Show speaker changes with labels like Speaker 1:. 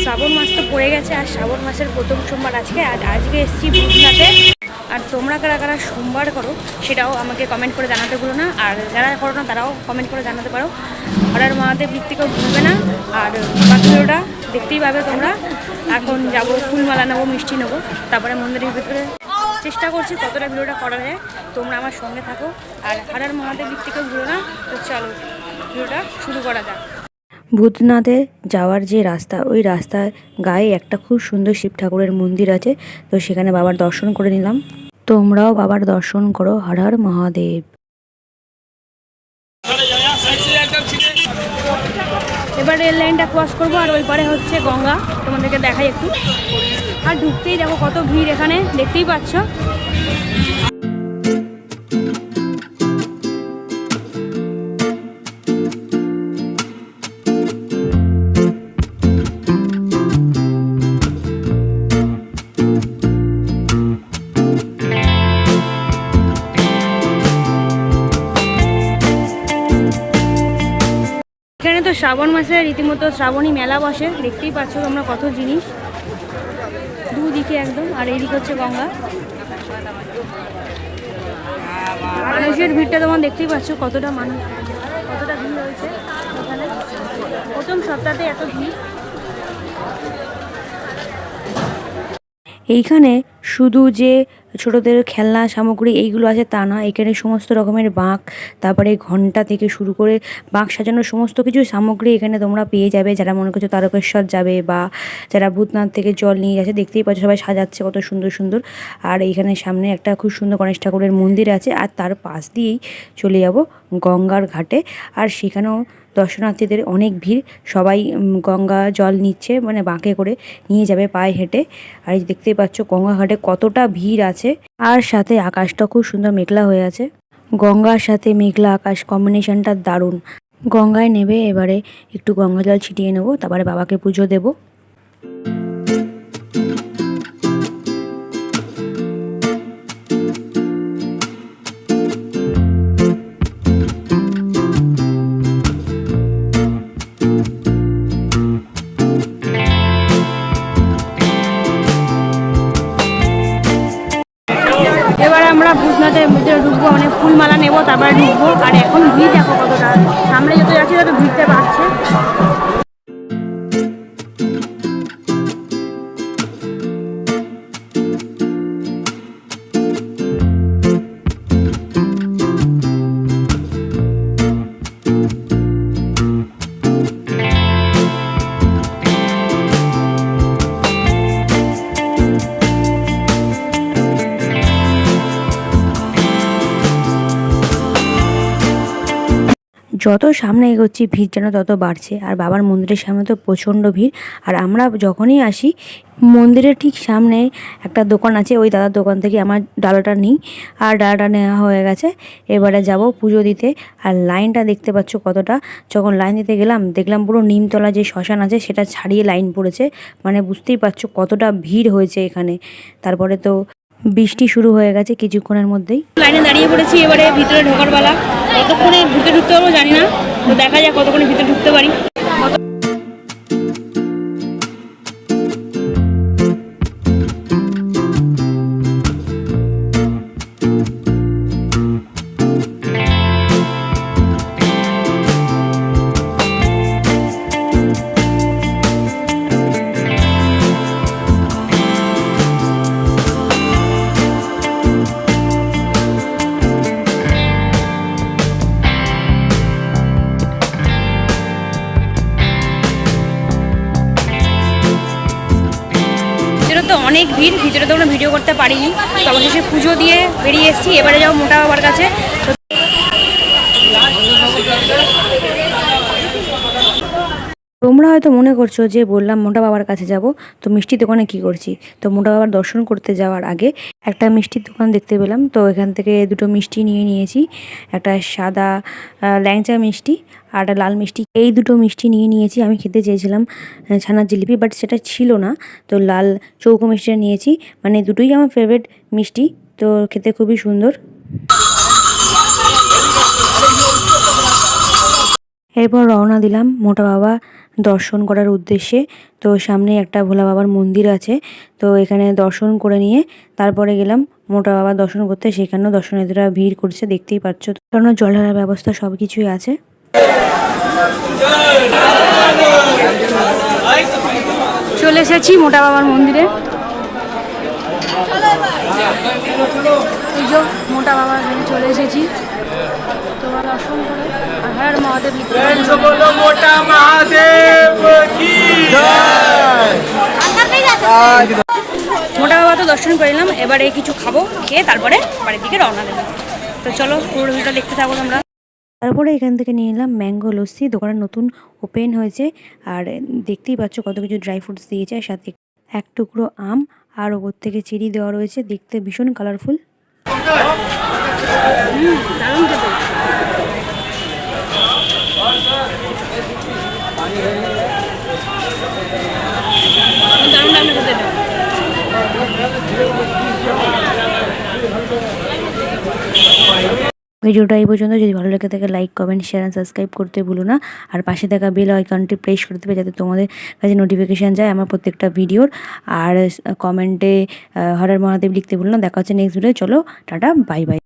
Speaker 1: শ্রাবণ মাস তো পড়ে গেছে আর শ্রাবণ মাসের প্রথম সোমবার আজকে। আর আজকে এসেছি ভূতনাথে। আর তোমরা কারা কারা সোমবার করো সেটাও আমাকে কমেন্ট করে জানাতে ভুলো না, আর যারা করো না তারাও কমেন্ট করে জানাতে পারো। হর হর মহাদেব লিখতেও ভুলবে না। আর বাকি ভিডিওটা দেখতেই পাবে তোমরা। এখন যাবো, ফুলমালা নেবো, মিষ্টি নেবো, তারপরে মন্দিরের ভিতরে চেষ্টা করছি কতটা ভিডিওটা করা যায়। তোমরা আমার সঙ্গে থাকো আর হর হর মহাদেব লিখতেও ভুলো না। তো চলো ভিডিওটা শুরু করা যাক। ভূতনাথে যাওয়ার যে রাস্তা, ওই রাস্তার গায়ে একটা খুব সুন্দর শিব ঠাকুরের মন্দির আছে। তো সেখানে বাবার দর্শন করে নিলাম। তোমরাও বাবার দর্শন করো। হর হর মহাদেব। এবার রেল লাইনটা ক্রস করবো আর ওই পারে হচ্ছে গঙ্গা, তোমাদেরকে দেখাই একটু। আর ঢুকতেই দেখো কত ভিড়, এখানে দেখতেই পাচ্ছ। এখানে তো শ্রাবণ মাসে রীতিমতো শ্রাবণী মেলা বসে, দেখতেই পাচ্ছ তোমরা কত জিনিস দুদিকে একদম। আর এইদিকে হচ্ছে গঙ্গা। মানুষের ভিড়টা তোমার দেখতেই পাচ্ছ কতটা মানুষ, কতটা ভিড় হয়েছে এখানে। প্রথম সপ্তাহে এত ভিড়। এইখানে শুধু যে ছোটদের খেলনা সামগ্রী এইগুলো আছে তা না, এখানে সমস্ত রকমের বাঁক, তারপরে ঘন্টা থেকে শুরু করে বাঁক সাজানোর সমস্ত কিছু সামগ্রী এখানে তোমরা পেয়ে যাবে। যারা মনে করছো তারকেশ্বর যাবে বা যারা ভূতনাথ থেকে জল নিয়ে যাচ্ছে, দেখতেই পাচ্ছ সবাই সাজাচ্ছে কত সুন্দর সুন্দর। আর এইখানে সামনে একটা খুব সুন্দর গণেশ ঠাকুরের মন্দির আছে। আর তার পাশ দিয়েই চলে যাব গঙ্গার ঘাটে। আর সেখানেও দর্শনার্থীদের অনেক ভিড়, সবাই গঙ্গা জল নিচ্ছে, মানে বাঁকে করে নিয়ে যাবে পায়ে হেঁটে। আর দেখতেই পাচ্ছ গঙ্গা ঘাটে কতটা ভিড় আছে। আর সাথে আকাশটা খুব সুন্দর মেঘলা হয়ে আছে। গঙ্গার সাথে মেঘলা আকাশ কম্বিনেশনটা দারুণ। গঙ্গায় নেবে এবারে একটু গঙ্গা জল ছিটিয়ে নেবো, তারপরে বাবাকে পুজো দেবো। এবারে আমরা ভূতনাথের মধ্যে ঢুকবো, মানে ফুলমালা নেবো, তারপরে ঢুকবো। আর এখন ভিড় দেখো কতটা, সামনে যত যাচ্ছি তত ভিড়তে বাড়ছে। যত সামনে এগোচ্ছি ভিড় যেন তত বাড়ছে। আর বাবার মন্দিরের সামনে তো প্রচণ্ড ভিড়। আর আমরা যখনই আসি মন্দিরের ঠিক সামনে একটা দোকান আছে, ওই দাদার দোকান থেকে আমার ডালাটা নিই। আর ডালাটা নেওয়া হয়ে গেছে, এবারে যাব পুজো দিতে। আর লাইনটা দেখতে পাচ্ছ কতটা। যখন লাইন দিতে গেলাম দেখলাম পুরো নিমতলা যে শ্মশান আছে সেটা ছাড়িয়ে লাইন পড়েছে, মানে বুঝতেই পারছো কতটা ভিড় হয়েছে এখানে। তারপরে তো বৃষ্টি শুরু হয়ে গেছে কিছুক্ষণের মধ্যেই। লাইনে দাঁড়িয়ে পড়েছি, এবারে ভিতরে ঢোকার বেলা। কতক্ষণে ভিতরে ঢুকতে পারবো জানি না, তো দেখা যাক কতক্ষণে ভিতরে ঢুকতে পারি। তো অনেক ভিড়, ভিতরে তো আমরা ভিডিও করতে পারিনি। তো অবশেষে পুজো দিয়ে বেরিয়ে এসেছি। এবারে যাবো মোটা বাবার কাছে। তোমরা হয়তো মনে করছো যে বললাম মোটা বাবার কাছে যাব, তো মিষ্টির দোকানে কি করছি। তো মোটা বাবার দর্শন করতে যাওয়ার আগে একটা মিষ্টির দোকান দেখতে পেলাম, তো এখান থেকে দুটো মিষ্টি নিয়ে নিয়েছি। একটা সাদা ল্যাংচা মিষ্টি আর একটা লাল মিষ্টি। এই দুটো মিষ্টি নিয়ে নিয়েছি। আমি খেতে চেয়েছিলাম ছানার জিলিপি, বাট সেটা ছিল না, তো লাল চৌকো মিষ্টিটা নিয়েছি। মানে দুটোই আমার ফেভারিট মিষ্টি, তো খেতে খুবই সুন্দর। এরপর রওনা দিলাম মোটা বাবা দর্শন করার উদ্দেশ্যে। তো সামনে একটা ভোলা বাবার মন্দির আছে, তো এখানে দর্শন করে নিয়ে তারপরে গেলাম মোটা বাবার দর্শন করতে। সেখানেও দর্শনার্থীরা ভিড় করছে, দেখতেই পাচ্ছ, কারণ জল ঢালার ব্যবস্থা সব কিছুই আছে। চলে এসেছি মোটা বাবার মন্দিরে। এই যে মোটা বাবার এখানে চলে এসেছি, তোমার দর্শন করে আর মহাদেব মোটা বাবা তো দর্শন করলাম, এবারে কিছু খাবো, খেয়ে তারপরে বাড়ির দিকে রওনা দেবো। তো চলো পুরো ভিডিওটা দেখতে থাকবো তোমরা। তারপরে এখান থেকে নিয়ে নিলাম ম্যাঙ্গো লস্যি, দোকানটা নতুন ওপেন হয়েছে। আর দেখতেই পাচ্ছ কত কিছু ড্রাই ফ্রুটস দিয়েছে, আর সাথে এক টুকরো আম আর ওপর থেকে চেরি দেওয়া রয়েছে, দেখতে ভীষণ কালারফুল। দারুণ খেতে। দারুণ লাগলো খেতে। ভিডিওটা এই পর্যন্ত। যদি ভালো লেগে থাকে like, comment, share and subscribe করতে ভুলো না। আর পাশে থাকা বেল আইকনটি প্রেস করে দেবে যাতে তোমাদের কাছে নোটিফিকেশান যায় আমার প্রত্যেকটা ভিডিওর। আর কমেন্টে হর হর মহাদেব লিখতে ভুলো না। দেখা হচ্ছে নেক্সট ভিডিও। চলো টাটা, বাই বাই।